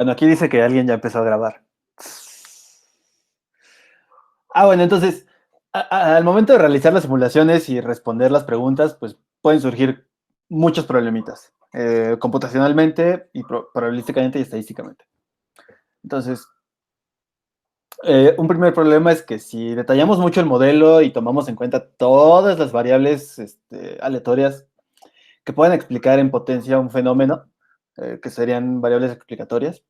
Bueno, aquí dice que alguien ya empezó a grabar. Bueno, entonces, al momento de realizar las simulaciones y responder las preguntas, pues pueden surgir muchos problemitas, computacionalmente y probabilísticamente y estadísticamente. Entonces, un primer problema es que si detallamos mucho el modelo y tomamos en cuenta todas las variables aleatorias que pueden explicar en potencia un fenómeno, que serían variables explicatorias,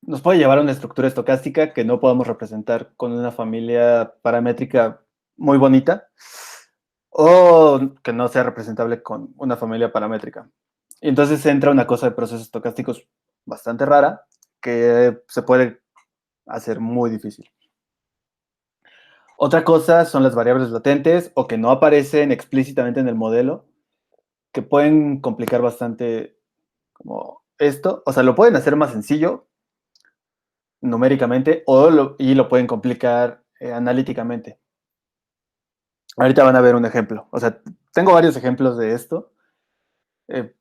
nos puede llevar a una estructura estocástica que no podamos representar con una familia paramétrica muy bonita o que no sea representable con una familia paramétrica. Y entonces entra una cosa de procesos estocásticos bastante rara que se puede hacer muy difícil. Otra cosa son las variables latentes o que no aparecen explícitamente en el modelo, que pueden complicar bastante como esto. O sea, lo pueden hacer más sencillo, numéricamente y lo pueden complicar analíticamente. Ahorita van a ver un ejemplo. O sea, tengo varios ejemplos de esto. Eh,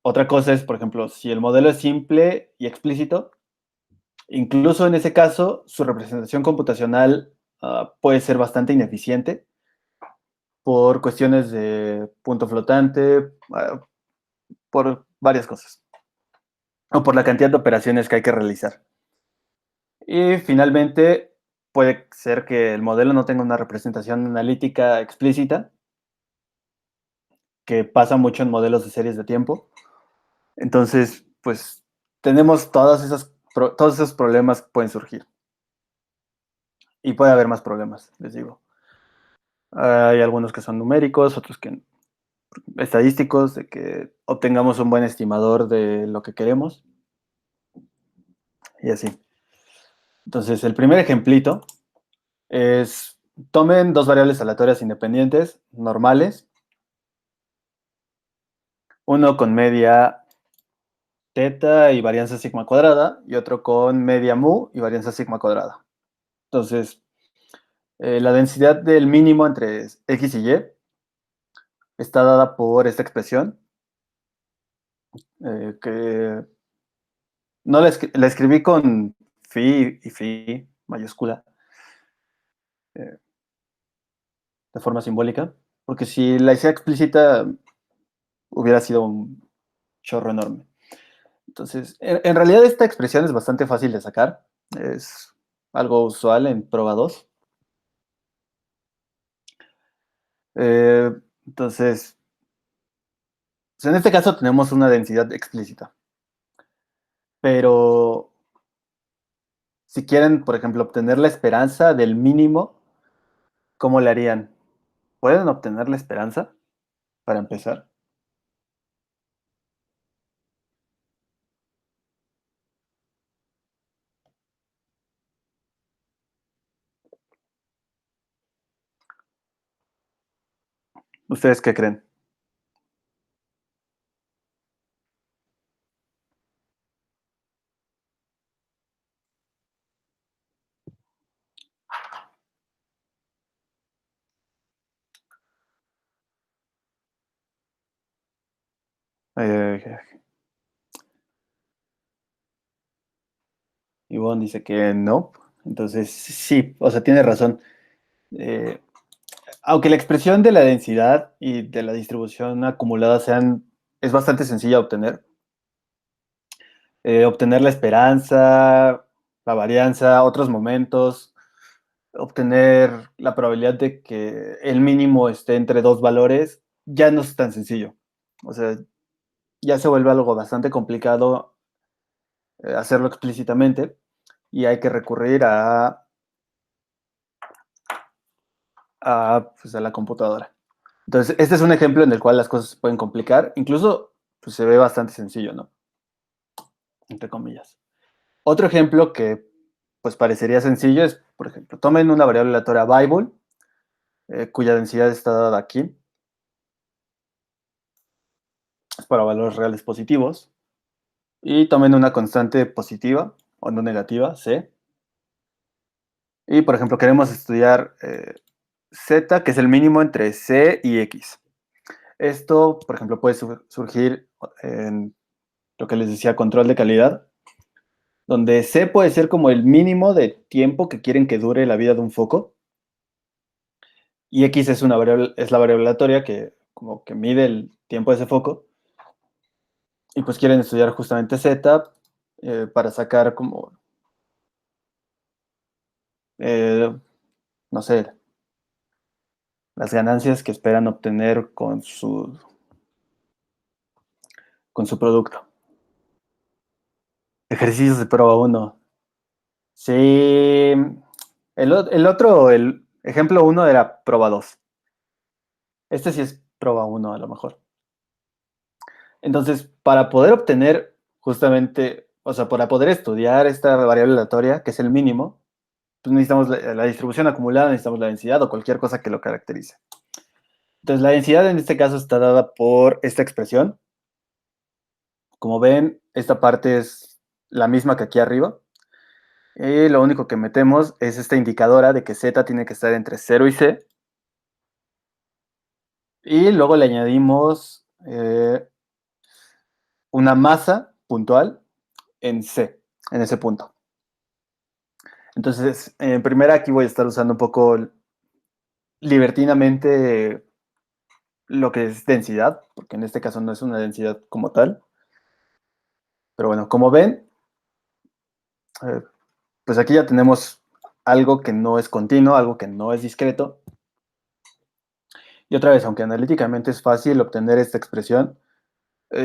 Otra cosa es, por ejemplo, si el modelo es simple y explícito, incluso en ese caso, su representación computacional puede ser bastante ineficiente por cuestiones de punto flotante, por varias cosas, o por la cantidad de operaciones que hay que realizar. Y finalmente, puede ser que el modelo no tenga una representación analítica explícita, que pasa mucho en modelos de series de tiempo. Entonces, pues tenemos todos esos problemas que pueden surgir. Y puede haber más problemas, les digo. Hay algunos que son numéricos, otros que estadísticos, de que obtengamos un buen estimador de lo que queremos y así. Entonces, el primer ejemplito es, tomen dos variables aleatorias independientes, normales, uno con media teta y varianza sigma cuadrada, y otro con media mu y varianza sigma cuadrada. Entonces, la densidad del mínimo entre x y y está dada por esta expresión, que no la escribí con phi y phi mayúscula, eh, de forma simbólica, porque si la hiciera explícita hubiera sido un chorro enorme. Entonces, en realidad esta expresión es bastante fácil de sacar, es algo usual en Proba 2. Eh, entonces, pues en este caso tenemos una densidad explícita, pero si quieren, por ejemplo, obtener la esperanza del mínimo, ¿cómo le harían? ¿Pueden obtener la esperanza para empezar? ¿Ustedes qué creen? Eh, Ivonne dice que no. Entonces, sí, o sea, tiene razón. Eh, Aunque la expresión de la densidad y de la distribución acumulada es bastante sencilla de obtener. Obtener la esperanza, la varianza, otros momentos, obtener la probabilidad de que el mínimo esté entre dos valores, ya no es tan sencillo. O sea, ya se vuelve algo bastante complicado hacerlo explícitamente y hay que recurrir pues, a la computadora. Entonces, este es un ejemplo en el cual las cosas se pueden complicar, incluso pues, se ve bastante sencillo, ¿no? Entre comillas. Otro ejemplo que pues parecería sencillo es, por ejemplo, tomen una variable aleatoria Bible, cuya densidad está dada aquí, es para valores reales positivos, y tomen una constante positiva o no negativa, C, y por ejemplo queremos estudiar Z, que es el mínimo entre C y X. Esto, por ejemplo, puede surgir en lo que les decía, control de calidad, donde C puede ser como el mínimo de tiempo que quieren que dure la vida de un foco, y X es, es la variable aleatoria que como que mide el tiempo de ese foco, y pues quieren estudiar justamente Z para sacar como, eh, no sé, las ganancias que esperan obtener con su producto. Ejercicios de prueba uno. Sí, el ejemplo uno era prueba 2. Este sí es prueba uno a lo mejor. Entonces, para poder obtener justamente, o sea, para poder estudiar esta variable aleatoria, que es el mínimo, pues necesitamos la distribución acumulada, necesitamos la densidad o cualquier cosa que lo caracterice. Entonces, la densidad en este caso está dada por esta expresión. Como ven, esta parte es la misma que aquí arriba. Y lo único que metemos es esta indicadora de que Z tiene que estar entre 0 y C. Y luego le añadimos una masa puntual en C, en ese punto. Entonces, en primera aquí voy a estar usando un poco libertinamente lo que es densidad, porque en este caso no es una densidad como tal. Pero bueno, como ven, eh, pues aquí ya tenemos algo que no es continuo, algo que no es discreto. Y otra vez, aunque analíticamente es fácil obtener esta expresión,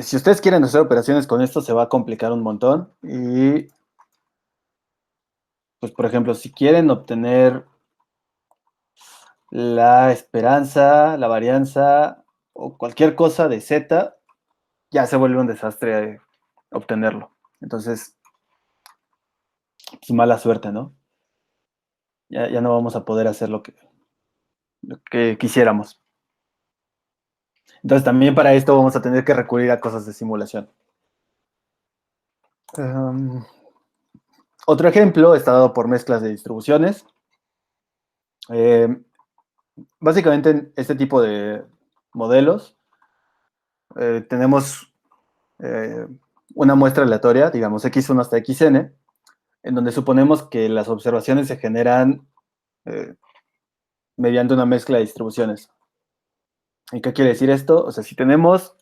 si ustedes quieren hacer operaciones con esto, se va a complicar un montón. Y, pues, por ejemplo, si quieren obtener la esperanza, la varianza o cualquier cosa de Z, ya se vuelve un desastre obtenerlo. Entonces, pues mala suerte, ¿no? Ya no vamos a poder hacer lo que quisiéramos. Entonces, también para esto vamos a tener que recurrir a cosas de simulación. Otro ejemplo está dado por mezclas de distribuciones. Eh, Básicamente, en este tipo de modelos tenemos eh, una muestra aleatoria, digamos x1 hasta xn, en donde suponemos que las observaciones se generan eh, mediante una mezcla de distribuciones. ¿Y qué quiere decir esto? O sea, si tenemos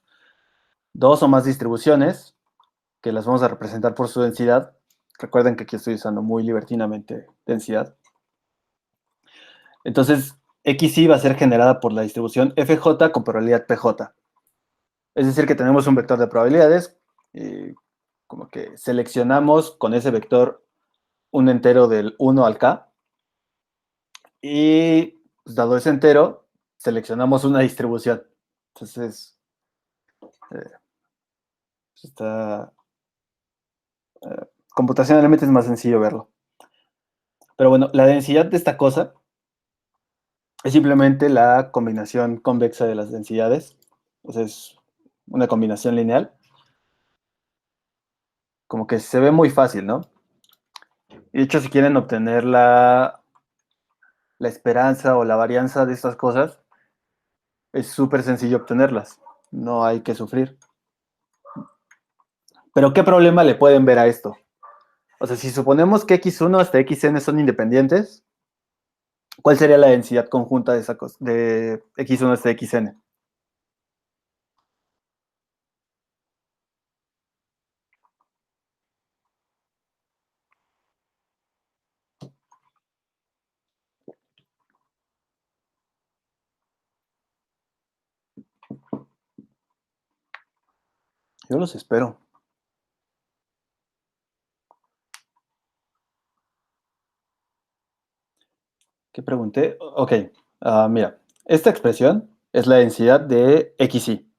dos o más distribuciones, que las vamos a representar por su densidad, recuerden que aquí estoy usando muy libertinamente densidad, entonces xy va a ser generada por la distribución fj con probabilidad pj. Es decir, que tenemos un vector de probabilidades, y como que seleccionamos con ese vector un entero del 1 al k, y pues, dado ese entero, seleccionamos una distribución. Entonces, eh, está, computacionalmente es más sencillo verlo. Pero bueno, la densidad de esta cosa es simplemente la combinación convexa de las densidades. O sea, es una combinación lineal. Como que se ve muy fácil, ¿no? Y de hecho, si quieren obtener la esperanza o la varianza de estas cosas, es súper sencillo obtenerlas. No hay que sufrir. Pero ¿qué problema le pueden ver a esto? O sea, si suponemos que x1 hasta xn son independientes, ¿cuál sería la densidad conjunta de esa cosa, de x1 hasta xn? Yo los espero. ¿Qué pregunté? Ok, mira, esta expresión es la densidad de xy.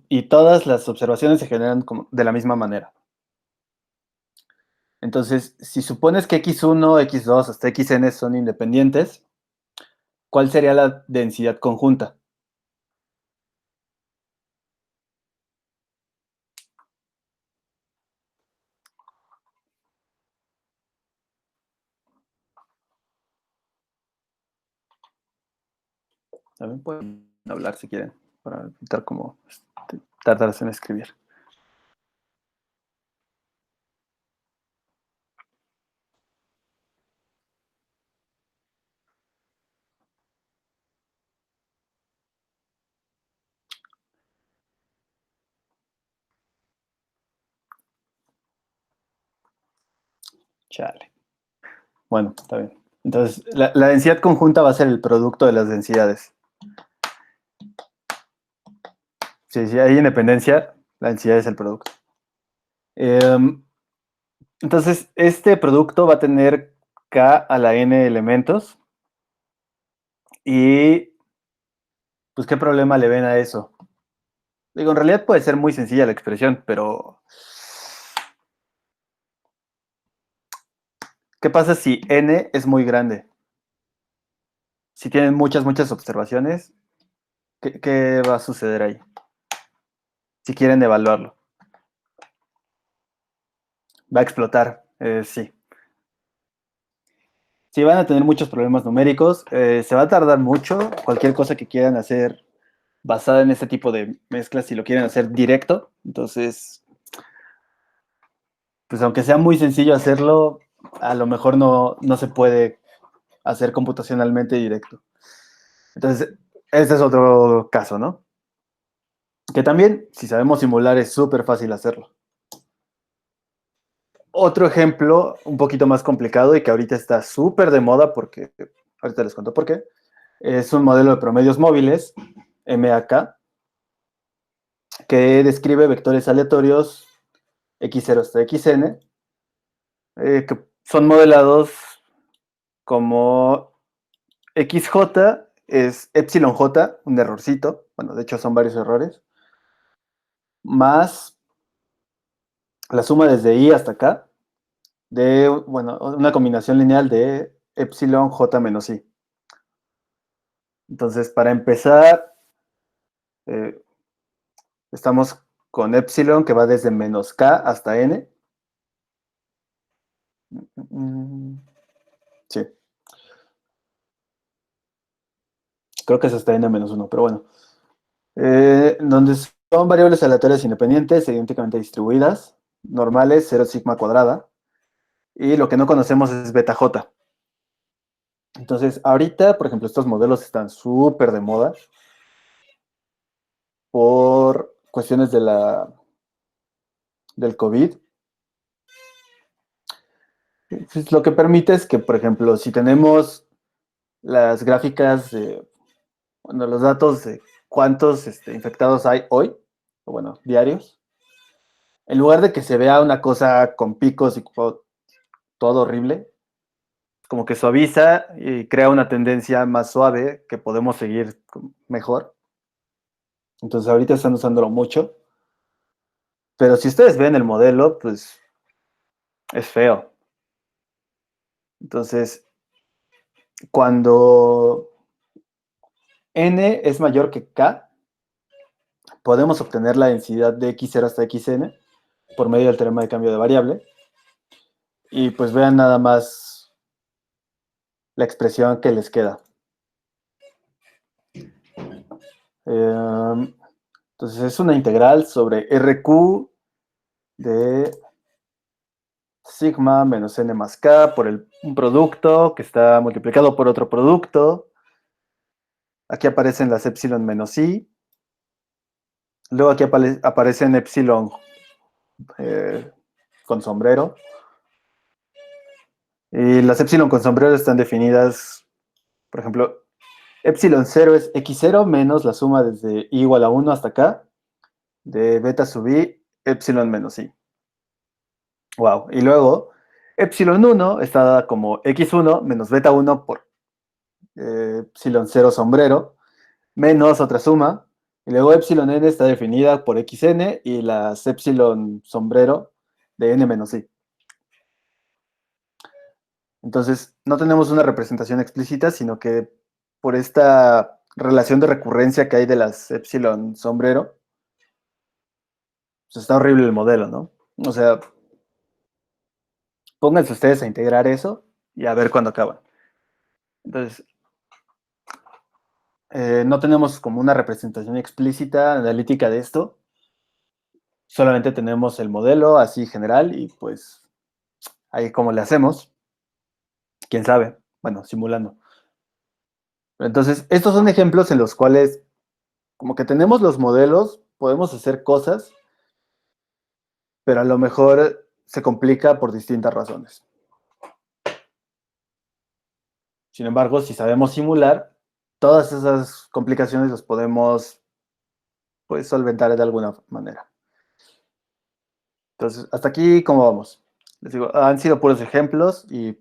Y todas las observaciones se generan de la misma manera. Entonces, si supones que x1, x2 hasta xn son independientes, ¿cuál sería la densidad conjunta? ¿Saben? Pues, hablar si quieren, para evitar como tardarse en escribir. Chale. Bueno, está bien. Entonces, la densidad conjunta va a ser el producto de las densidades. Si hay independencia, la densidad es el producto. Entonces, este producto va a tener K a la N elementos. Y, pues, ¿qué problema le ven a eso? Digo, en realidad puede ser muy sencilla la expresión, pero ¿qué pasa si N es muy grande? Si tienen muchas observaciones, ¿qué va a suceder ahí? Si quieren evaluarlo. Va a explotar, sí. Si van a tener muchos problemas numéricos, se va a tardar mucho. Cualquier cosa que quieran hacer basada en este tipo de mezclas, si lo quieren hacer directo, entonces, pues aunque sea muy sencillo hacerlo, a lo mejor no se puede hacer computacionalmente directo. Entonces, ese es otro caso, ¿no? Que también, si sabemos simular, es súper fácil hacerlo. Otro ejemplo, un poquito más complicado y que ahorita está súper de moda porque, ahorita les cuento por qué, es un modelo de promedios móviles, MAK, que describe vectores aleatorios x0 hasta xn, que son modelados como xj es epsilon j, un errorcito, bueno, de hecho son varios errores, más la suma desde i hasta k de, bueno, una combinación lineal de epsilon j menos i. Entonces, para empezar, eh, estamos con epsilon que va desde menos k hasta n. Sí, creo que es hasta n menos 1, pero bueno. Donde son variables aleatorias independientes, idénticamente distribuidas, normales, 0 sigma cuadrada, y lo que no conocemos es beta j. Entonces, ahorita, por ejemplo, estos modelos están súper de moda por cuestiones del COVID. Pues, lo que permite es que, por ejemplo, si tenemos las gráficas de, bueno, los datos de cuántos infectados hay hoy, o bueno, diarios, en lugar de que se vea una cosa con picos y todo horrible, como que suaviza y crea una tendencia más suave que podemos seguir mejor. Entonces ahorita están usándolo mucho. Pero si ustedes ven el modelo, pues es feo. Entonces, cuando n es mayor que k, podemos obtener la densidad de x0 hasta xn por medio del teorema de cambio de variable. Y pues vean nada más la expresión que les queda. Entonces es una integral sobre RQ de sigma menos n más k por un producto que está multiplicado por otro producto. Aquí aparecen las epsilon menos i. Luego aquí aparecen epsilon con sombrero. Y las epsilon con sombrero están definidas, por ejemplo, epsilon 0 es x0 menos la suma desde i igual a 1 hasta acá de beta sub i epsilon menos i. Wow. Y luego epsilon 1 está dada como x1 menos beta 1 por epsilon 0 sombrero menos otra suma. Y luego epsilon n está definida por xn y las epsilon sombrero de n menos i. Entonces, no tenemos una representación explícita, sino que por esta relación de recurrencia que hay de las epsilon sombrero, pues está horrible el modelo, ¿no? O sea, pónganse ustedes a integrar eso y a ver cuándo acaban. Entonces, no tenemos como una representación explícita, analítica de esto. Solamente tenemos el modelo así general y pues ahí como le hacemos, quién sabe, bueno, simulando. Entonces, estos son ejemplos en los cuales como que tenemos los modelos, podemos hacer cosas, pero a lo mejor se complica por distintas razones. Sin embargo, si sabemos simular, todas esas complicaciones las podemos pues solventar de alguna manera. Entonces, hasta aquí, ¿cómo vamos? Les digo, han sido puros ejemplos y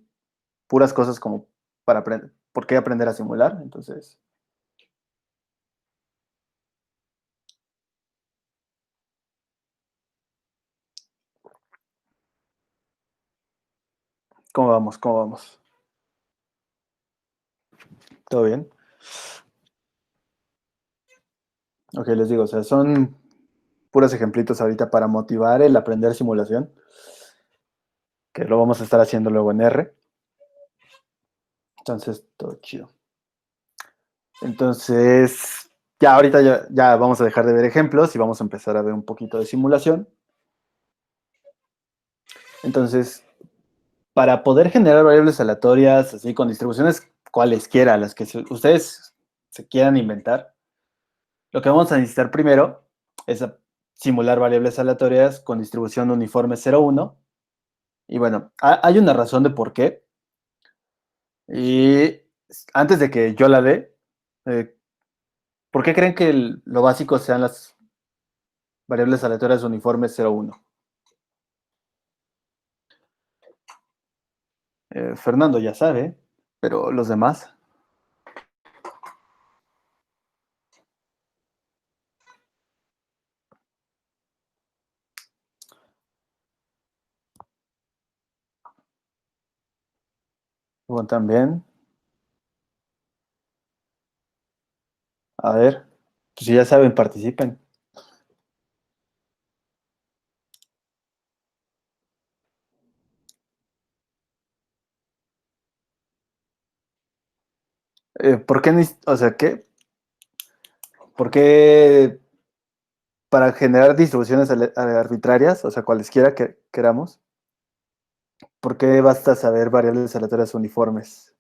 puras cosas como para aprender, ¿por qué aprender a simular? Entonces, ¿cómo vamos? ¿Cómo vamos? ¿Todo bien? Ok, les digo, o sea, son puros ejemplitos ahorita para motivar el aprender simulación, que lo vamos a estar haciendo luego en R. Entonces, todo chido. Entonces, ya ahorita ya vamos a dejar de ver ejemplos y vamos a empezar a ver un poquito de simulación. Entonces, para poder generar variables aleatorias así con distribuciones cualesquiera, las que ustedes se quieran inventar, lo que vamos a necesitar primero es simular variables aleatorias con distribución uniforme 0,1. Y bueno, hay una razón de por qué. Y antes de que yo la dé, eh, ¿por qué creen que lo básico sean las variables aleatorias uniformes 0,1? Fernando ya sabe, pero los demás, bueno, también. A ver, pues si ya saben, participen. ¿Por qué, o sea, qué? ¿Por qué para generar distribuciones arbitrarias, o sea, cualesquiera que queramos, por qué basta saber variables aleatorias uniformes?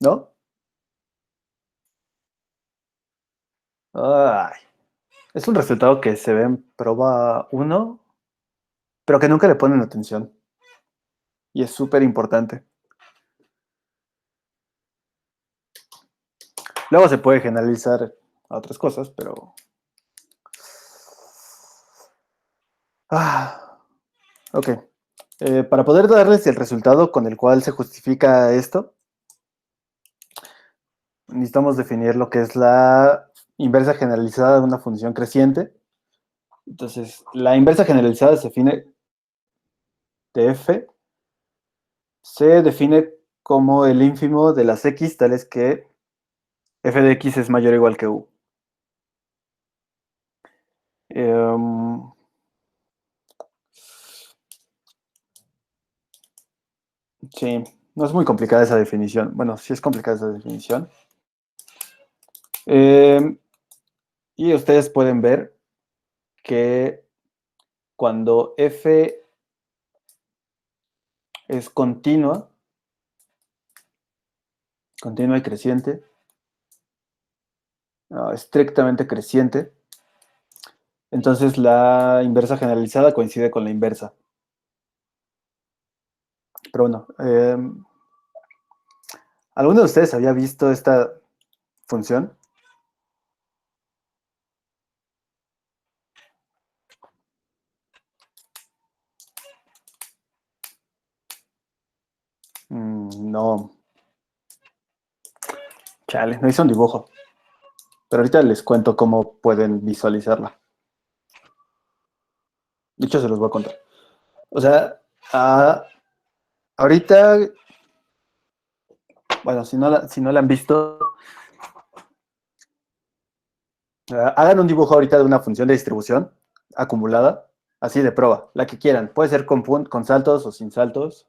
¿No? Ay, es un resultado que se ve en prueba 1, pero que nunca le ponen atención. Y es súper importante. Luego se puede generalizar a otras cosas, pero... Ok. Para poder darles el resultado con el cual se justifica esto, necesitamos definir lo que es la inversa generalizada de una función creciente. Entonces, la inversa generalizada se define de f, se define como el ínfimo de las x, tales que f de x es mayor o igual que u. Um, sí, no es muy complicada esa definición. Bueno, sí es complicada esa definición. Y ustedes pueden ver que cuando f es continua y creciente, estrictamente creciente, entonces la inversa generalizada coincide con la inversa. Pero bueno, ¿alguno de ustedes había visto esta función? No, chale, no hice un dibujo. Pero ahorita les cuento cómo pueden visualizarla. De hecho, se los voy a contar. O sea, ahorita, bueno, si no la han visto, hagan un dibujo ahorita de una función de distribución acumulada. Así de prueba, la que quieran. Puede ser con saltos o sin saltos.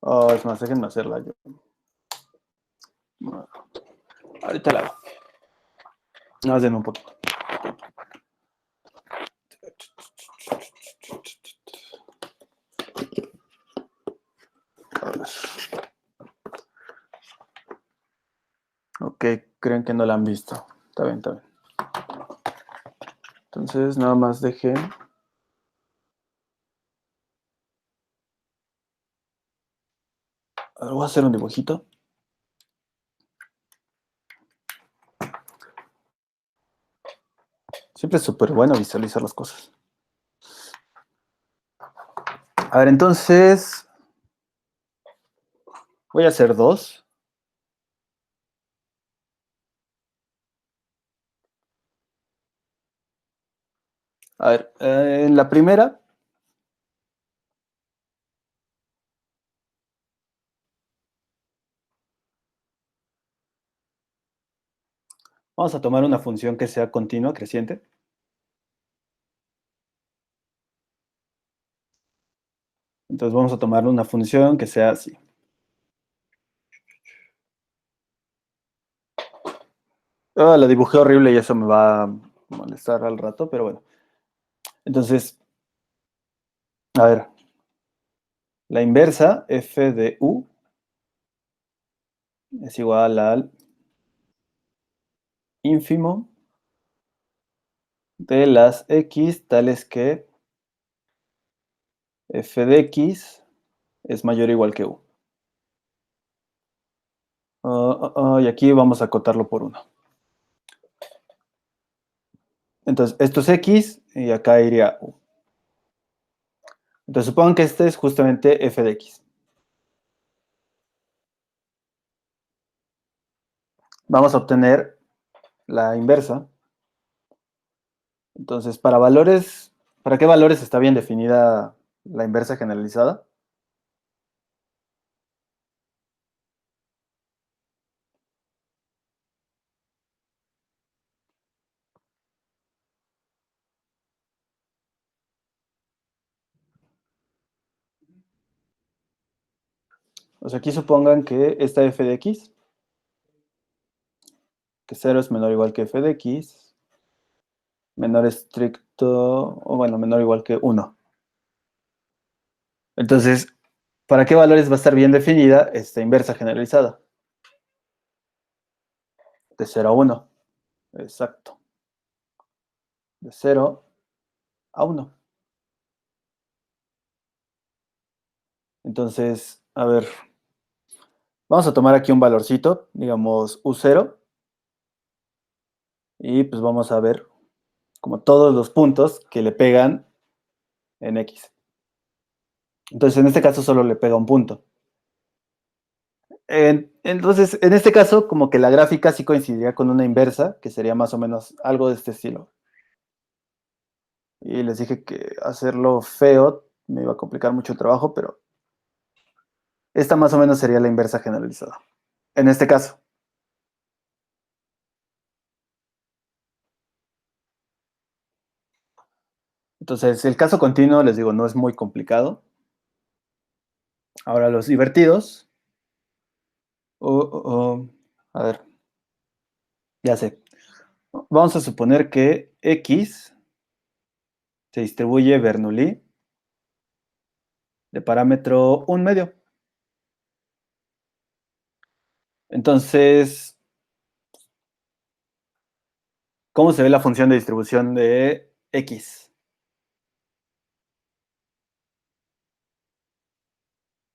Oh, es más, déjenme hacerla yo. Ahorita la hago. No, den un poquito. A ver. Ok, creen que no la han visto. Está bien, está bien. Entonces, nada más dejen. A ver, voy a hacer un dibujito. Siempre es súper bueno visualizar las cosas. A ver, entonces, voy a hacer dos. A ver, en la primera, vamos a tomar una función que sea continua, creciente. Entonces vamos a tomar una función que sea así. La dibujé horrible y eso me va a molestar al rato, pero bueno. Entonces, a ver, la inversa f de u es igual al ínfimo de las x tales que f de x es mayor o igual que u. Y aquí vamos a acotarlo por uno. Entonces, esto es x y acá iría u. Entonces, supongan que este es justamente f de x. Vamos a obtener la inversa. Entonces, ¿para qué valores está bien definida la inversa generalizada? O sea, aquí supongan que esta f de x, que 0 es menor o igual que f de x, menor estricto, o bueno, menor o igual que 1. Entonces, ¿para qué valores va a estar bien definida esta inversa generalizada? De 0 a 1. Exacto. De 0 a 1. Entonces, a ver, vamos a tomar aquí un valorcito, digamos u0, y pues vamos a ver como todos los puntos que le pegan en x. Entonces, en este caso solo le pega un punto. Entonces, en este caso, como que la gráfica sí coincidiría con una inversa, que sería más o menos algo de este estilo. Y les dije que hacerlo feo me iba a complicar mucho el trabajo, pero esta más o menos sería la inversa generalizada. En este caso. Entonces, el caso continuo, les digo, no es muy complicado. Ahora, los divertidos. A ver, ya sé. Vamos a suponer que x se distribuye Bernoulli de parámetro 1 medio. Entonces, ¿cómo se ve la función de distribución de x?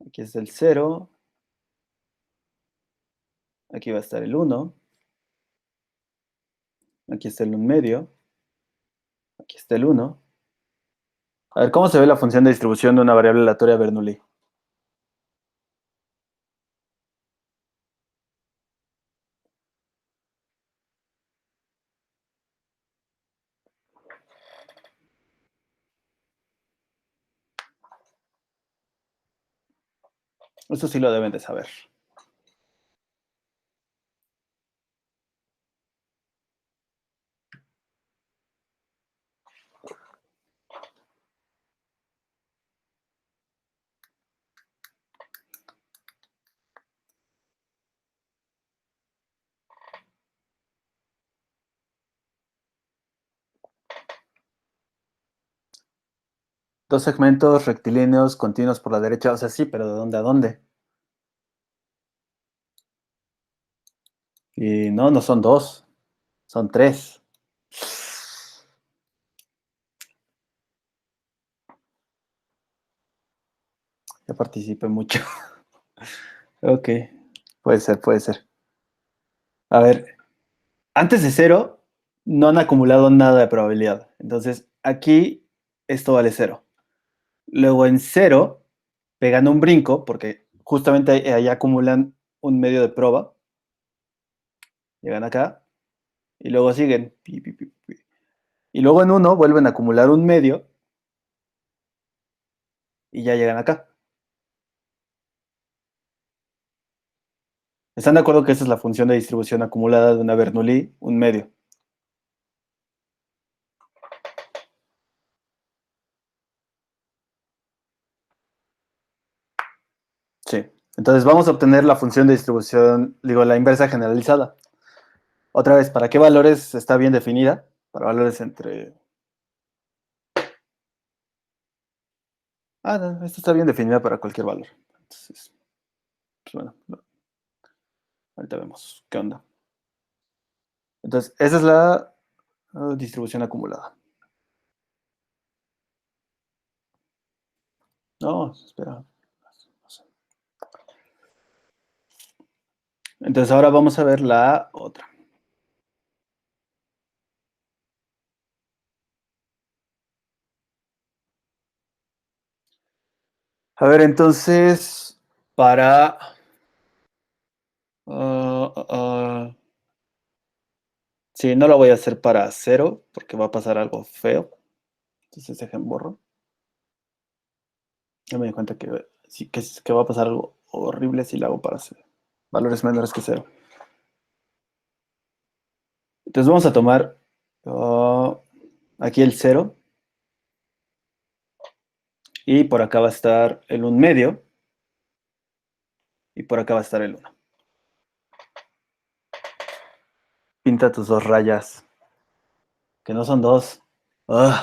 Aquí es el 0, aquí va a estar el 1, aquí está el 1 medio, aquí está el 1. A ver, ¿cómo se ve la función de distribución de una variable aleatoria Bernoulli? Eso sí lo deben de saber. Dos segmentos rectilíneos continuos por la derecha. O sea, sí, pero ¿de dónde a dónde? Y no, no son dos, son tres. Ya participé mucho. Ok, puede ser, puede ser. A ver, antes de cero, no han acumulado nada de probabilidad. Entonces, aquí esto vale cero. Luego en cero, pegan un brinco, porque justamente ahí acumulan un medio de prueba. Llegan acá y luego siguen. Pi, pi, pi, pi. Y luego en uno vuelven a acumular un medio y ya llegan acá. ¿Están de acuerdo que esa es la función de distribución acumulada de una Bernoulli? Un medio. Sí. Entonces vamos a obtener la función de distribución, digo, la inversa generalizada. Otra vez, ¿para qué valores está bien definida? Para valores entre... Ah, no, esta está bien definida para cualquier valor. Entonces, pues bueno, ahorita vemos qué onda. Entonces, esa es la distribución acumulada. No, espera. Entonces ahora vamos a ver la otra. A ver, entonces, para... sí, no lo voy a hacer para cero, porque va a pasar algo feo. Entonces dejen borro. Ya me di cuenta que sí que va a pasar algo horrible si lo hago para cero. Valores menores que cero. Entonces vamos a tomar aquí el cero. Y por acá va a estar el 1 medio. Y por acá va a estar el uno. Pinta tus dos rayas. Que no son dos. Ugh.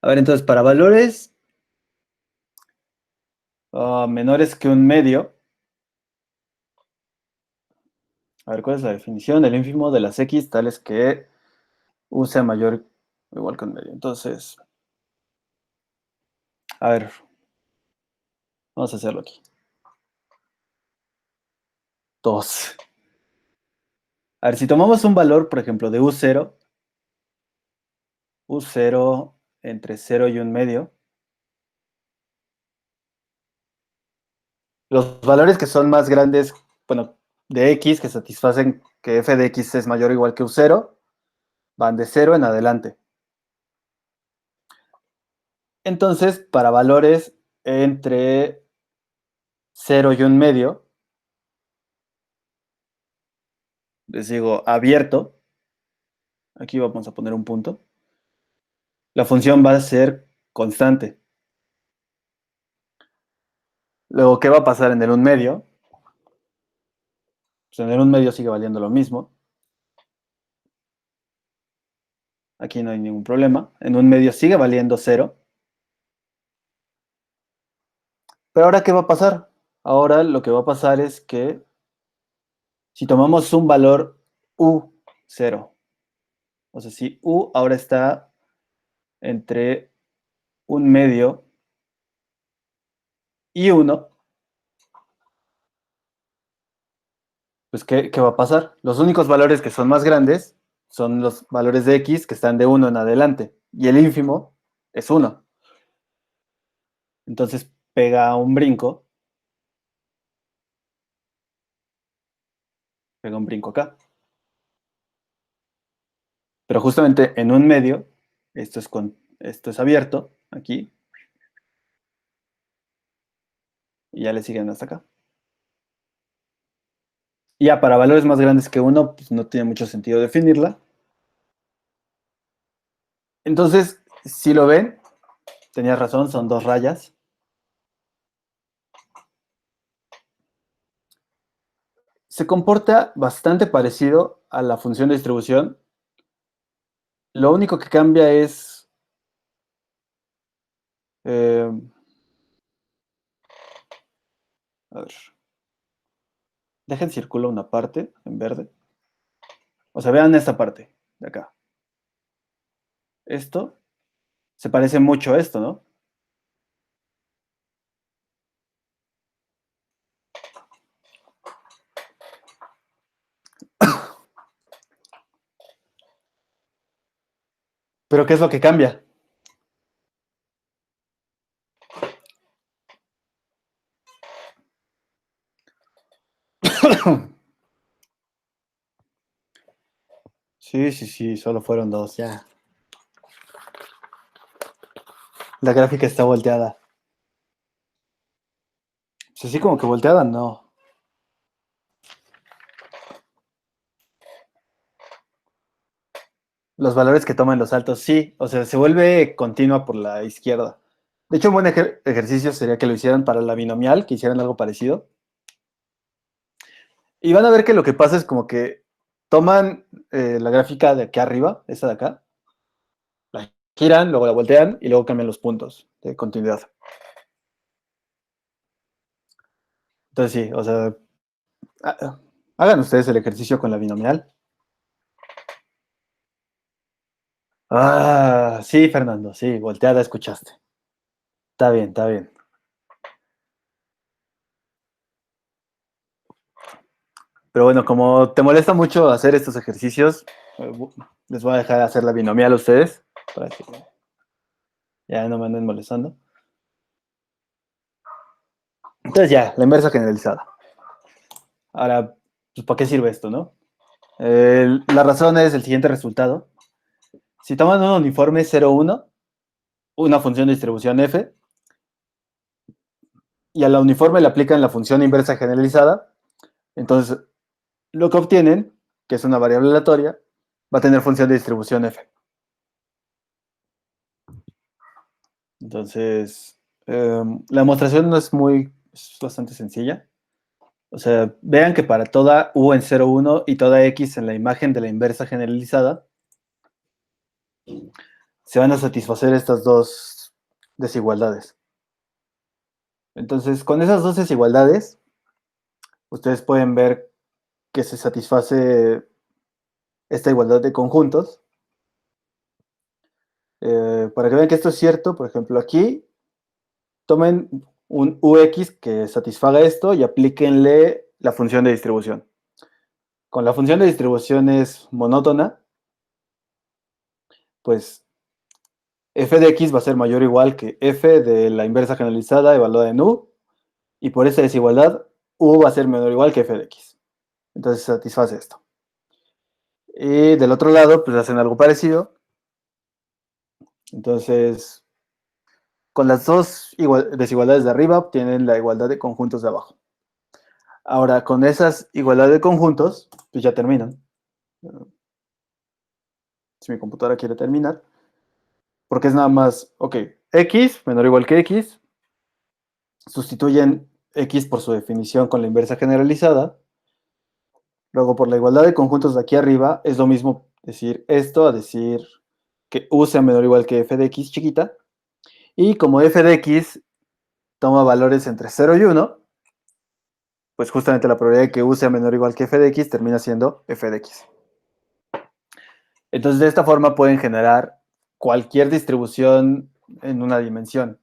A ver, entonces para valores menores que un medio. A ver, ¿cuál es la definición? El ínfimo de las x tales que u sea mayor o igual que un medio. Entonces, a ver, vamos a hacerlo aquí. 2. A ver, si tomamos un valor, por ejemplo, de U0 entre cero y un medio, los valores que son más grandes, bueno, de x, que satisfacen que f de x es mayor o igual que U0, van de cero en adelante. Entonces, para valores entre cero y un medio, les digo abierto, aquí vamos a poner un punto, la función va a ser constante. Luego, ¿qué va a pasar en el un medio? Pues en el un medio sigue valiendo lo mismo. Aquí no hay ningún problema. En un medio sigue valiendo cero. Pero ahora, ¿qué va a pasar? Ahora lo que va a pasar es que si tomamos un valor U0, o sea, si U ahora está entre un medio y uno, pues ¿qué va a pasar? Los únicos valores que son más grandes son los valores de X que están de uno en adelante. Y el ínfimo es uno. Entonces pega un brinco acá. Pero justamente en un medio, esto es abierto, aquí, y ya le siguen hasta acá. Y ya para valores más grandes que uno, pues no tiene mucho sentido definirla. Entonces, si lo ven, tenías razón, son dos rayas. Se comporta bastante parecido a la función de distribución. Lo único que cambia es Eh, a ver, dejen circular una parte en verde. O sea, vean esta parte de acá. Esto se parece mucho a esto, ¿no? Pero ¿qué es lo que cambia? Sí, sí, sí, solo fueron dos, ya. La gráfica está volteada. Pues así como que volteada, no. Los valores que toman los saltos, sí. O sea, se vuelve continua por la izquierda. De hecho, un buen ejercicio sería que lo hicieran para la binomial, que hicieran algo parecido. Y van a ver que lo que pasa es como que toman la gráfica de aquí arriba, esa de acá, la giran, luego la voltean y luego cambian los puntos de continuidad. Entonces sí, o sea, hagan ustedes el ejercicio con la binomial. Ah, sí, Fernando, sí, volteada escuchaste. Está bien, está bien. Pero bueno, como te molesta mucho hacer estos ejercicios, les voy a dejar hacer la binomial a ustedes para que ya no me anden molestando. Entonces ya, la inversa generalizada. Ahora, pues, ¿para qué sirve esto, no? La razón es el siguiente resultado. Si toman un uniforme 0,1, una función de distribución f, y a la uniforme le aplican la función inversa generalizada, entonces lo que obtienen, que es una variable aleatoria, va a tener función de distribución f. Entonces, la demostración no es es bastante sencilla. O sea, vean que para toda u en 0,1 y toda x en la imagen de la inversa generalizada, se van a satisfacer estas dos desigualdades. Entonces, con esas dos desigualdades, ustedes pueden ver que se satisface esta igualdad de conjuntos. Para que vean que esto es cierto, por ejemplo, aquí tomen un ux que satisfaga esto y aplíquenle la función de distribución. Con la función de distribución es monótona, pues f de x va a ser mayor o igual que f de la inversa generalizada evaluada en u, y por esa desigualdad u va a ser menor o igual que f de x. Entonces satisface esto. Y del otro lado, pues hacen algo parecido. Entonces, con las dos desigualdades de arriba obtienen la igualdad de conjuntos de abajo. Ahora, con esas igualdades de conjuntos, pues ya terminan. Si mi computadora quiere terminar. Porque es nada más, ok, x menor o igual que x, sustituyen x por su definición con la inversa generalizada. Luego, por la igualdad de conjuntos de aquí arriba, es lo mismo decir esto a decir que u sea menor o igual que f de x chiquita. Y como f de x toma valores entre 0 y 1, pues justamente la probabilidad de que u sea menor o igual que f de x termina siendo f de x. Entonces, de esta forma pueden generar cualquier distribución en una dimensión.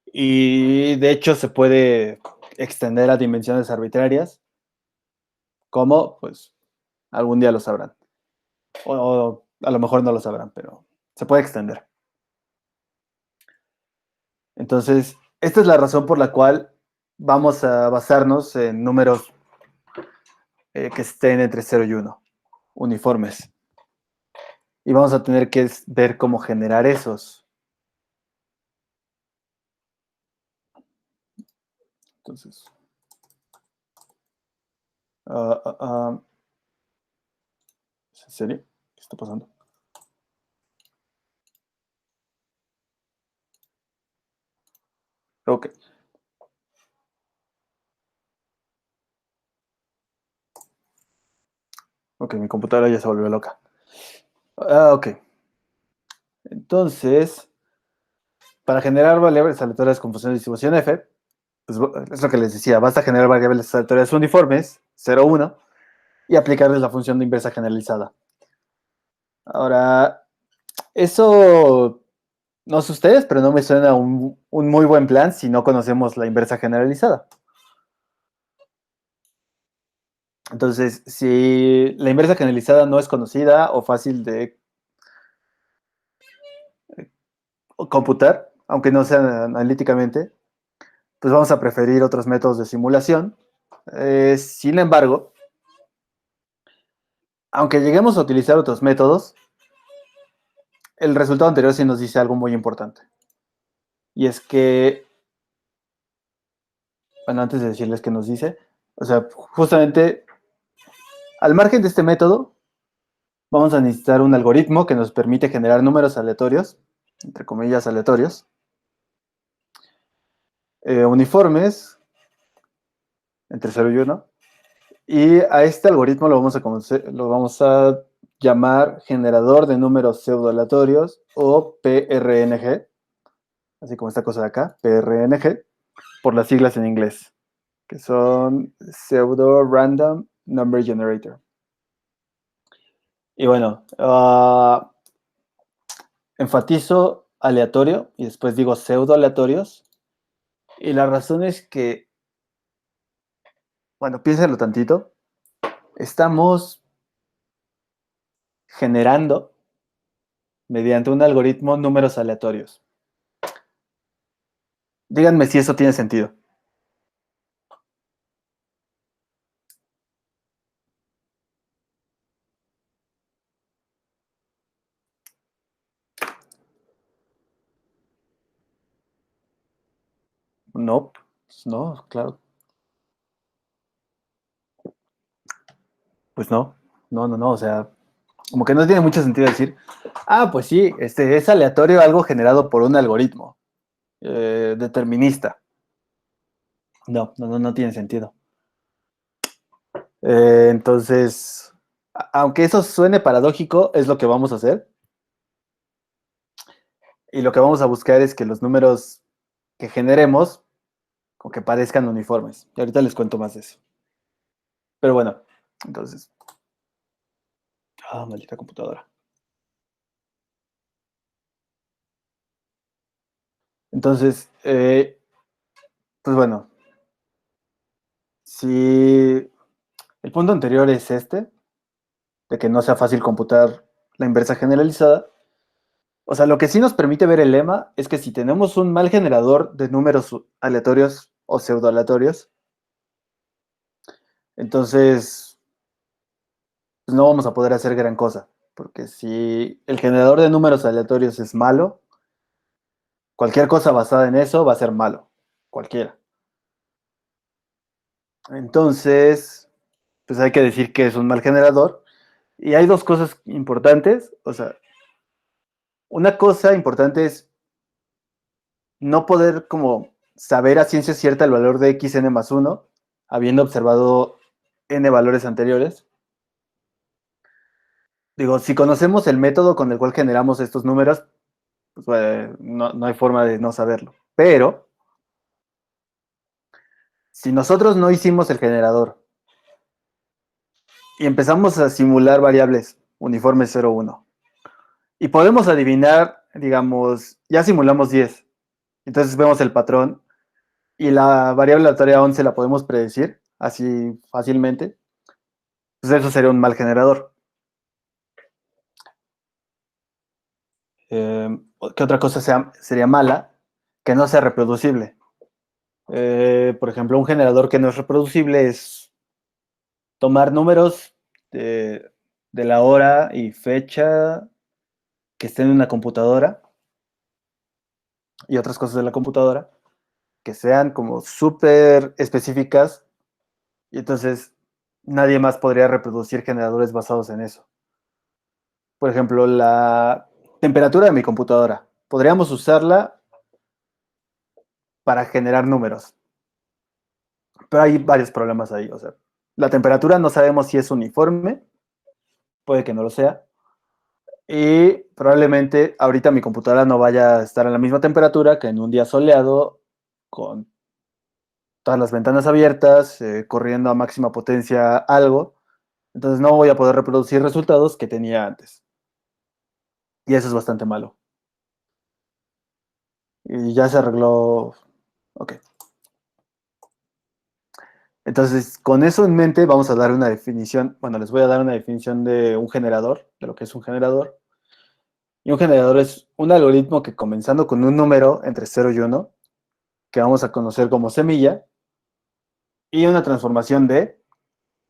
Y de hecho se puede extender a dimensiones arbitrarias, como pues algún día lo sabrán. O a lo mejor no lo sabrán, pero se puede extender. Entonces, esta es la razón por la cual vamos a basarnos en números que estén entre 0 y 1, uniformes. Y vamos a tener que ver cómo generar esos. Entonces, ¿en serio? ¿Qué está pasando? Ok. Ok, mi computadora ya se volvió loca. Ok. Entonces, para generar variables aleatorias con función de distribución f, pues es lo que les decía, basta generar variables aleatorias uniformes, 0, 1, y aplicarles la función de inversa generalizada. Ahora, eso, no sé ustedes, pero no me suena un muy buen plan si no conocemos la inversa generalizada. Entonces, si la inversa generalizada no es conocida o fácil de computar, aunque no sea analíticamente, pues vamos a preferir otros métodos de simulación. Sin embargo, aunque lleguemos a utilizar otros métodos, el resultado anterior sí nos dice algo muy importante. Y es que, bueno, antes de decirles qué nos dice, o sea, justamente al margen de este método, vamos a necesitar un algoritmo que nos permite generar números aleatorios, entre comillas aleatorios, uniformes, entre 0 y 1, y a este algoritmo lo vamos a llamar generador de números pseudoaleatorios o PRNG, así como esta cosa de acá, PRNG, por las siglas en inglés, que son Pseudo Random Number Generator. Y bueno, enfatizo aleatorio y después digo pseudo aleatorios. Y la razón es que, bueno, piénsenlo tantito, estamos generando mediante un algoritmo números aleatorios. Díganme si eso tiene sentido. No, no, claro, pues no, no, o sea, como que no tiene mucho sentido decir, pues sí, es aleatorio algo generado por un algoritmo determinista. No tiene sentido. Entonces, aunque eso suene paradójico, es lo que vamos a hacer. Y lo que vamos a buscar es que los números que generemos o que parezcan uniformes. Y ahorita les cuento más de eso. Pero bueno, entonces. Maldita computadora. Entonces, pues bueno, si el punto anterior es este, de que no sea fácil computar la inversa generalizada, o sea, lo que sí nos permite ver el lema es que si tenemos un mal generador de números aleatorios o pseudoaleatorios, entonces pues no vamos a poder hacer gran cosa, porque si el generador de números aleatorios es malo, cualquier cosa basada en eso va a ser malo, cualquiera. Entonces, pues hay que decir que es un mal generador. Y hay dos cosas importantes, o sea, una cosa importante es no poder como saber a ciencia cierta el valor de xn más 1, habiendo observado n valores anteriores. Digo, si conocemos el método con el cual generamos estos números, pues no hay forma de no saberlo. Pero, si nosotros no hicimos el generador y empezamos a simular variables uniformes 0, 1, y podemos adivinar, digamos, ya simulamos 10, entonces vemos el patrón, y la variable aleatoria 11 la podemos predecir así fácilmente, pues eso sería un mal generador. ¿Qué otra cosa sería mala? Que no sea reproducible. Por ejemplo, un generador que no es reproducible es tomar números de la hora y fecha que estén en una computadora y otras cosas de la computadora que sean como súper específicas y entonces nadie más podría reproducir generadores basados en eso. Por ejemplo, la temperatura de mi computadora. Podríamos usarla para generar números, pero hay varios problemas ahí. O sea, la temperatura no sabemos si es uniforme, puede que no lo sea, Y probablemente ahorita mi computadora no vaya a estar a la misma temperatura que en un día soleado, con todas las ventanas abiertas, corriendo a máxima potencia algo. Entonces no voy a poder reproducir resultados que tenía antes. Y eso es bastante malo. Y ya se arregló. Ok. Entonces, con eso en mente, vamos a dar una definición. Bueno, les voy a dar una definición de un generador, de lo que es un generador. Y un generador es un algoritmo que, comenzando con un número entre 0 y 1, que vamos a conocer como semilla, y una transformación de,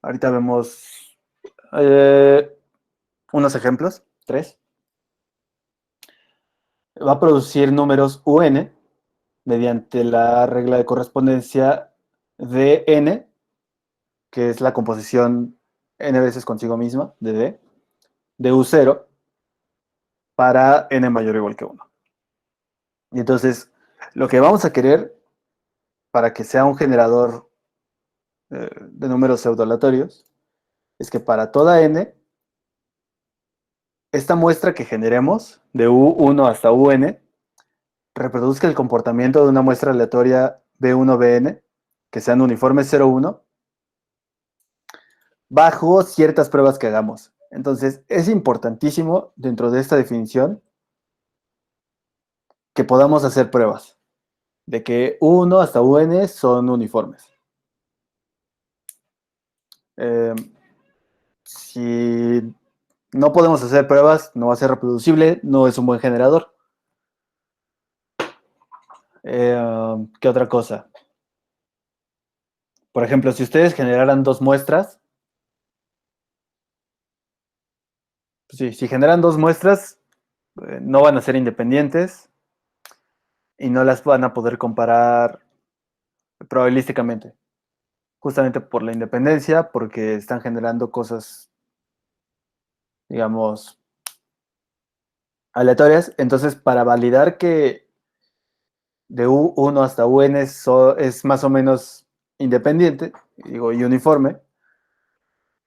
ahorita vemos eh, unos ejemplos, tres, va a producir números UN mediante la regla de correspondencia de n, que es la composición n veces consigo misma de d, de u0 para n mayor o igual que 1. Y entonces, lo que vamos a querer para que sea un generador de números pseudo-aleatorios es que para toda n, esta muestra que generemos de u1 hasta un reproduzca el comportamiento de una muestra aleatoria b1bn, que sean uniformes 0,1, bajo ciertas pruebas que hagamos. Entonces, es importantísimo dentro de esta definición que podamos hacer pruebas de que u1 hasta un son uniformes. Eh, si no podemos hacer pruebas, no va a ser reproducible, no es un buen generador. ¿Qué otra cosa? Por ejemplo, si ustedes generaran dos muestras, pues sí, si generan dos muestras, no van a ser independientes y no las van a poder comparar probabilísticamente, justamente por la independencia, porque están generando cosas, digamos, aleatorias. Entonces, para validar que de U1 hasta UN es más o menos independiente, digo, y uniforme,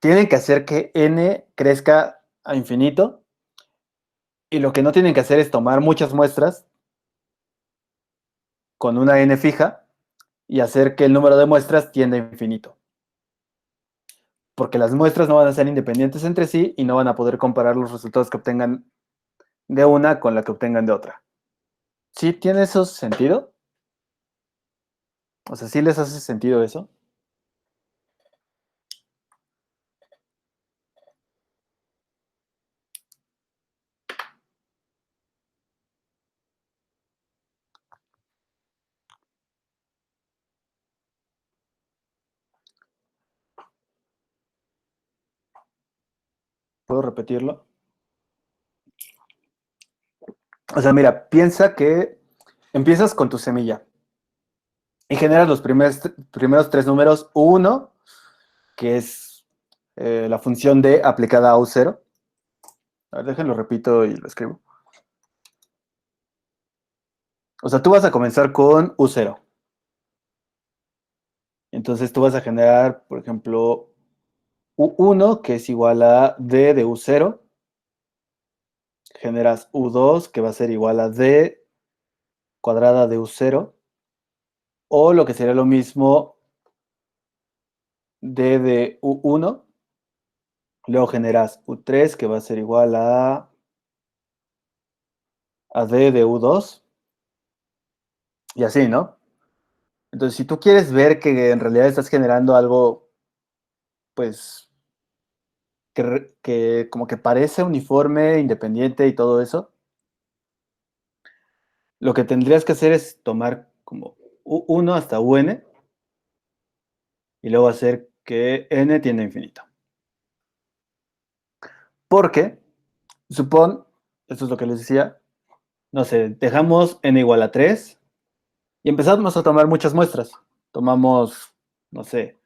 tienen que hacer que N crezca a infinito, y lo que no tienen que hacer es tomar muchas muestras con una N fija y hacer que el número de muestras tienda a infinito. Porque las muestras no van a ser independientes entre sí y no van a poder comparar los resultados que obtengan de una con la que obtengan de otra. ¿Sí tiene eso sentido? O sea, ¿sí les hace sentido eso? ¿Puedo repetirlo? O sea, mira, piensa que empiezas con tu semilla y generas los primeros tres números U1, que es la función de aplicada a U0. A ver, déjenlo repito y lo escribo. O sea, tú vas a comenzar con U0. Entonces tú vas a generar, por ejemplo, U1, que es igual a D de U0. Generas U2, que va a ser igual a D cuadrada de U0. O lo que sería lo mismo, D de U1. Luego generas U3, que va a ser igual a D de U2. Y así, ¿no? Entonces, si tú quieres ver que en realidad estás generando algo, pues, que como que parece uniforme, independiente y todo eso, lo que tendrías que hacer es tomar como U1 hasta UN y luego hacer que N tienda a infinito. Porque, supón, esto es lo que les decía, no sé, dejamos N igual a 3 y empezamos a tomar muchas muestras. Tomamos, no sé,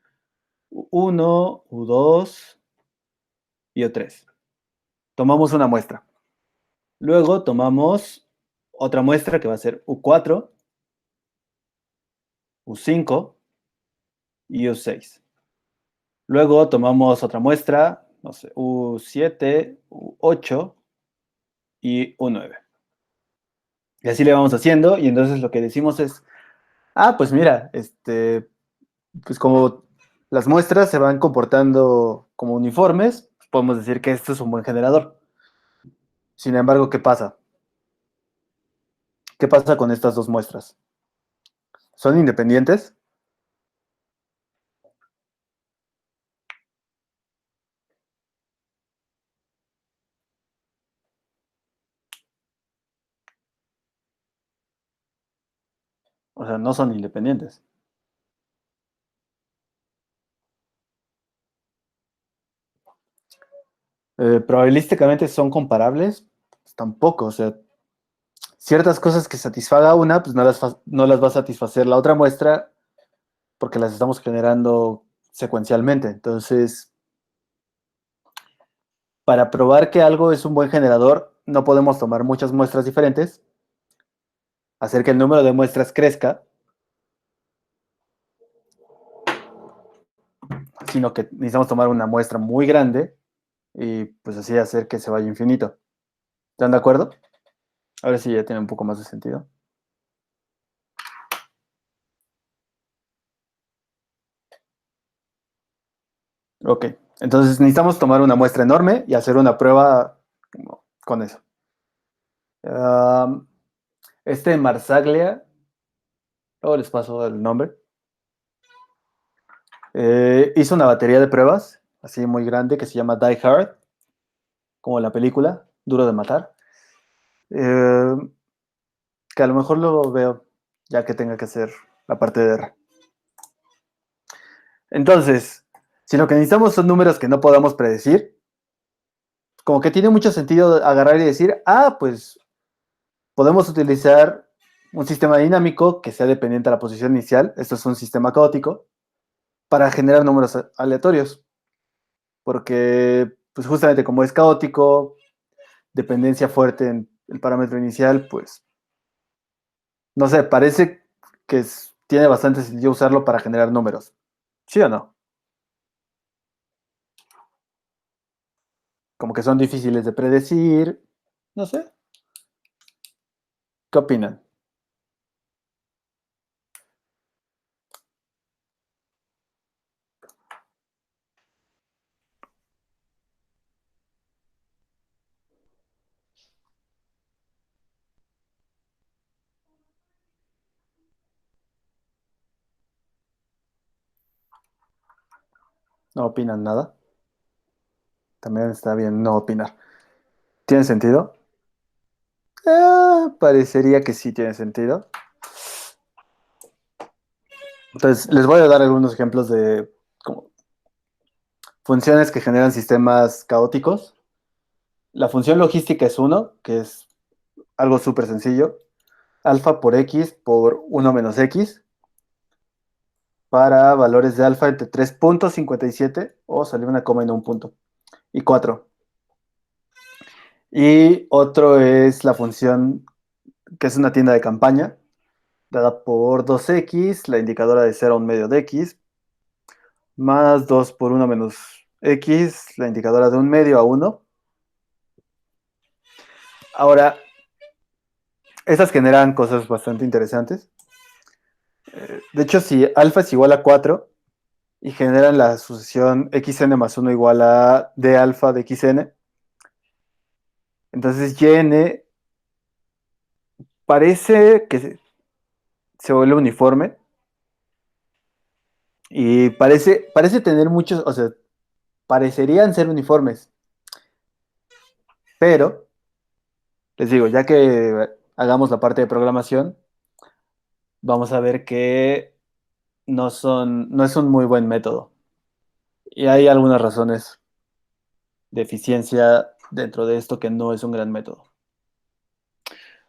U1, U2 y U3. Tomamos una muestra. Luego tomamos otra muestra que va a ser U4, U5 y U6. Luego tomamos otra muestra, no sé, U7, U8 y un 9. Y así le vamos haciendo, y entonces lo que decimos es, pues mira, pues como las muestras se van comportando como uniformes, podemos decir que esto es un buen generador. Sin embargo, ¿qué pasa? ¿Qué pasa con estas dos muestras? ¿Son independientes? O sea, no son independientes. Probabilísticamente son comparables, pues tampoco. O sea, ciertas cosas que satisfaga una, pues no las va a satisfacer la otra muestra porque las estamos generando secuencialmente. Entonces, para probar que algo es un buen generador, no podemos tomar muchas muestras diferentes, hacer que el número de muestras crezca, sino que necesitamos tomar una muestra muy grande y pues así hacer que se vaya infinito. ¿Están de acuerdo? Ahora sí ya tiene un poco más de sentido. Ok, entonces necesitamos tomar una muestra enorme y hacer una prueba con eso. Um, Marsaglia, luego les paso el nombre, hizo una batería de pruebas, así muy grande, que se llama Die Hard, como la película, Duro de Matar, eh, que a lo mejor lo veo ya que tenga que hacer la parte de R. Entonces, si lo que necesitamos son números que no podamos predecir, como que tiene mucho sentido agarrar y decir, pues podemos utilizar un sistema dinámico que sea dependiente de la posición inicial, esto es un sistema caótico, para generar números aleatorios, porque pues justamente como es caótico, dependencia fuerte en el parámetro inicial, pues no sé, parece que tiene bastante sentido usarlo para generar números. ¿Sí o no? Como que son difíciles de predecir, no sé. ¿Qué opinan? ¿No opinan nada? También está bien no opinar. ¿Tiene sentido? Parecería que sí tiene sentido. Entonces, les voy a dar algunos ejemplos de como, funciones que generan sistemas caóticos. La función logística es uno, que es algo súper sencillo. Alfa por x por uno menos x para valores de alfa entre 3,57 o salir una coma y no un punto. Y 4. Y otro es la función que es una tienda de campaña, dada por 2x, la indicadora de 0 a un medio de x, más 2 por uno menos x, la indicadora de un medio a uno. Ahora, estas generan cosas bastante interesantes. De hecho, si alfa es igual a 4 y generan la sucesión xn más uno igual a d alfa de xn, entonces yn parece que se vuelve uniforme y parece tener muchos, o sea, parecerían ser uniformes, pero les digo, ya que hagamos la parte de programación, vamos a ver que no es un muy buen método. Y hay algunas razones de eficiencia dentro de esto que no es un gran método.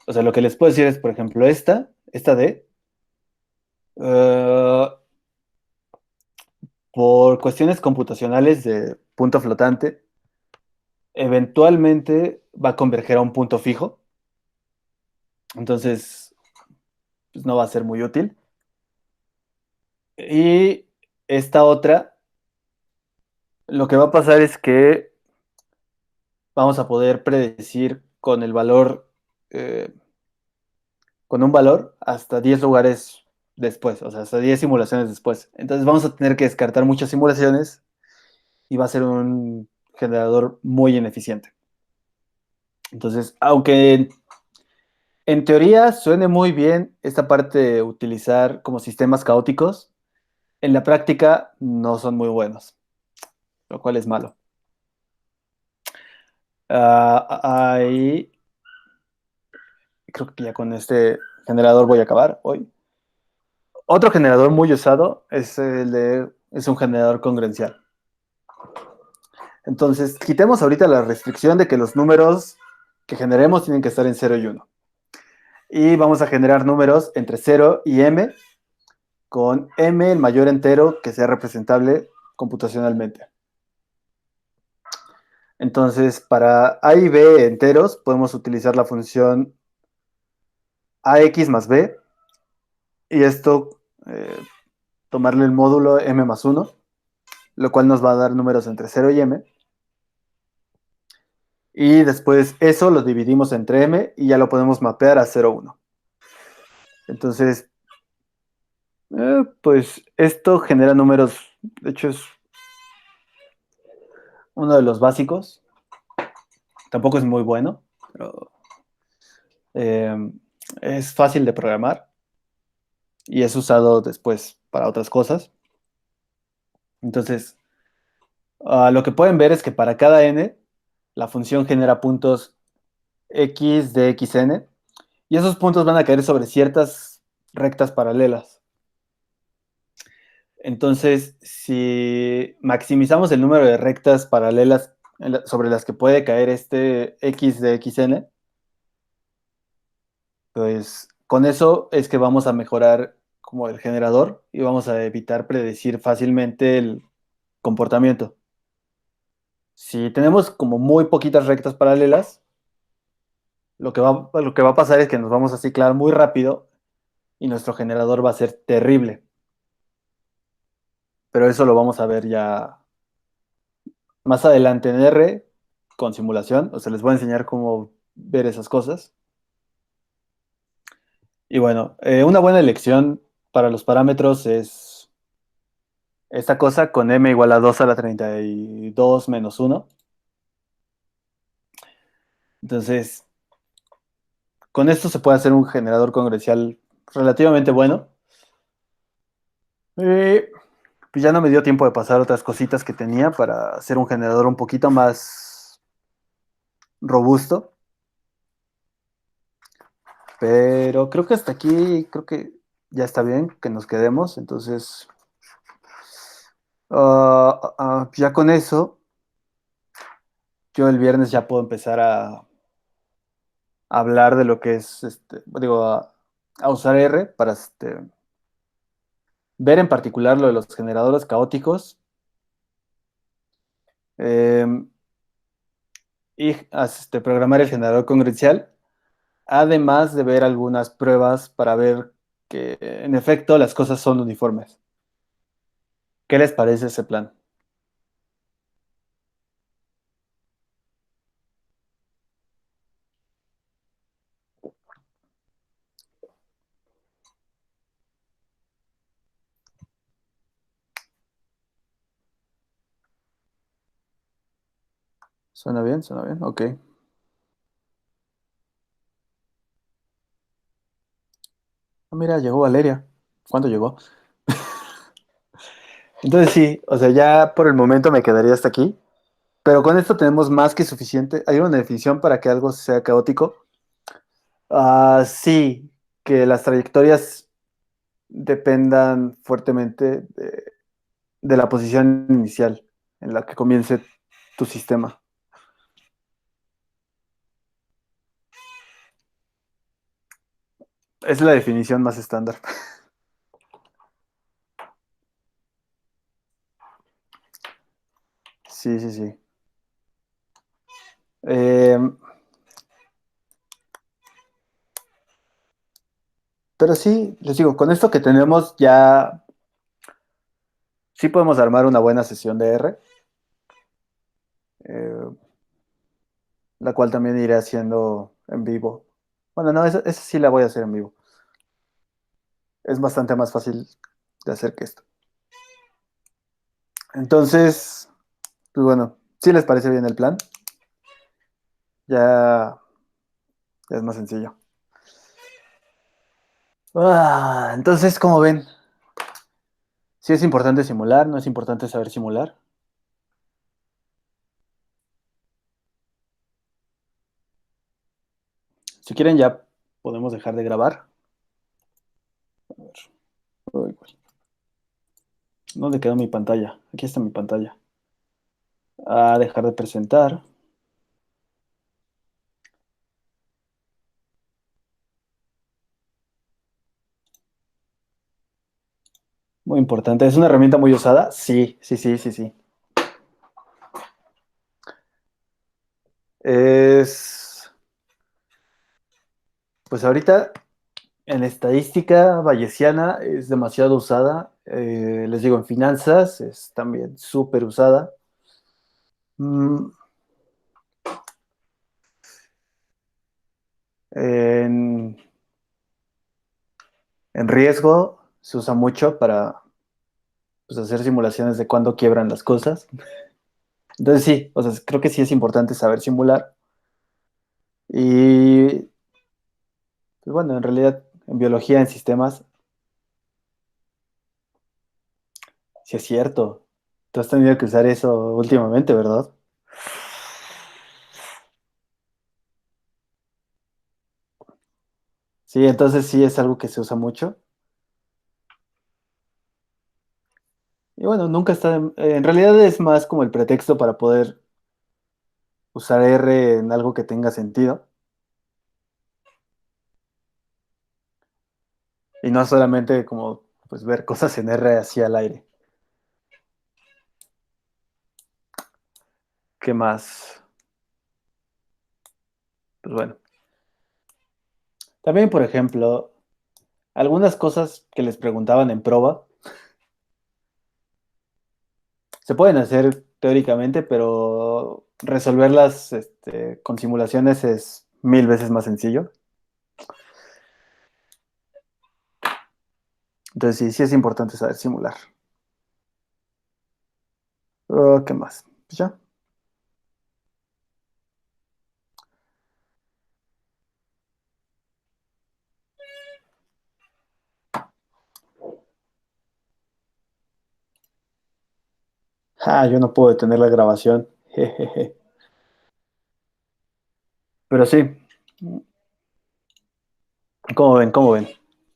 O sea, lo que les puedo decir es, por ejemplo, esta D, eh, por cuestiones computacionales de punto flotante, eventualmente va a converger a un punto fijo. Entonces, pues no va a ser muy útil. Y esta otra, lo que va a pasar es que vamos a poder predecir con el valor, eh, con un valor hasta 10 lugares después, o sea, hasta 10 simulaciones después. Entonces vamos a tener que descartar muchas simulaciones y va a ser un generador muy ineficiente. Entonces, aunque en teoría suene muy bien esta parte de utilizar como sistemas caóticos, en la práctica no son muy buenos, lo cual es malo. Ahí creo que ya con este generador voy a acabar hoy. Otro generador muy usado es un generador congruencial. Entonces, quitemos ahorita la restricción de que los números que generemos tienen que estar en 0 y 1. Y vamos a generar números entre 0 y m, con m el mayor entero que sea representable computacionalmente. Entonces, para a y b enteros, podemos utilizar la función ax más b, y esto, tomarle el módulo m más 1, lo cual nos va a dar números entre 0 y m. Y después eso lo dividimos entre m y ya lo podemos mapear a 0, 1. Entonces, pues esto genera números, de hecho es uno de los básicos. Tampoco es muy bueno, pero eh, es fácil de programar y es usado después para otras cosas. Entonces, lo que pueden ver es que para cada n, la función genera puntos x de xn, y esos puntos van a caer sobre ciertas rectas paralelas. Entonces, si maximizamos el número de rectas paralelas sobre las que puede caer este x de xn, pues con eso es que vamos a mejorar como el generador y vamos a evitar predecir fácilmente el comportamiento. Si tenemos como muy poquitas rectas paralelas, lo que va a pasar es que nos vamos a ciclar muy rápido y nuestro generador va a ser terrible. Pero eso lo vamos a ver ya más adelante en R con simulación. O sea, les voy a enseñar cómo ver esas cosas. Y bueno, una buena elección para los parámetros es esta cosa con m igual a 2 a la 32 menos 1. Entonces, con esto se puede hacer un generador congruencial relativamente bueno. Eh, pues ya no me dio tiempo de pasar otras cositas que tenía para hacer un generador un poquito más robusto. Pero creo que hasta aquí, creo que ya está bien que nos quedemos. Entonces, ya con eso, yo el viernes ya puedo empezar a hablar de lo que es, digo, a usar R para ver en particular lo de los generadores caóticos, eh, y programar el generador congruencial, además de ver algunas pruebas para ver que en efecto las cosas son uniformes. ¿Qué les parece ese plan? ¿Suena bien? ¿Suena bien? Ok. Mira, llegó Valeria. ¿Cuándo llegó? Entonces sí, o sea, ya por el momento me quedaría hasta aquí, pero con esto tenemos más que suficiente. Hay una definición para que algo sea caótico. Sí, que las trayectorias dependan fuertemente de la posición inicial en la que comience tu sistema. Es la definición más estándar. Sí, sí, sí. Eh, pero sí, les digo, con esto que tenemos ya sí podemos armar una buena sesión de R. Eh, la cual también iré haciendo en vivo. Bueno, no, esa sí la voy a hacer en vivo. Es bastante más fácil de hacer que esto. Entonces, pues bueno, si les parece bien el plan, ya, ya es más sencillo. Entonces, como ven, si es importante simular, no es importante saber simular. Si quieren, ya podemos dejar de grabar. A ver. Uy, güey. ¿Dónde quedó mi pantalla? Aquí está mi pantalla. Dejar de presentar. Muy importante. ¿Es una herramienta muy usada? Sí, sí, sí, sí, sí. Es, pues ahorita en estadística bayesiana es demasiado usada. Les digo, en finanzas es también súper usada. Mm, en, en riesgo se usa mucho para pues, hacer simulaciones de cuándo quiebran las cosas. Entonces sí, o sea, creo que sí es importante saber simular. Y pues, bueno, en realidad en biología, en sistemas, sí es cierto. Tú has tenido que usar eso últimamente, ¿verdad? Sí, entonces sí es algo que se usa mucho. Y bueno, nunca está, en realidad es más como el pretexto para poder usar R en algo que tenga sentido y no solamente como pues ver cosas en R así al aire. ¿Qué más? Pues bueno, también por ejemplo, algunas cosas que les preguntaban en prueba se pueden hacer teóricamente, pero resolverlas con simulaciones es mil veces más sencillo. Entonces sí, sí es importante saber simular. ¿Qué más? Pues ya. Yo no puedo detener la grabación. Jejeje. Pero sí, ¿cómo ven? ¿Cómo ven?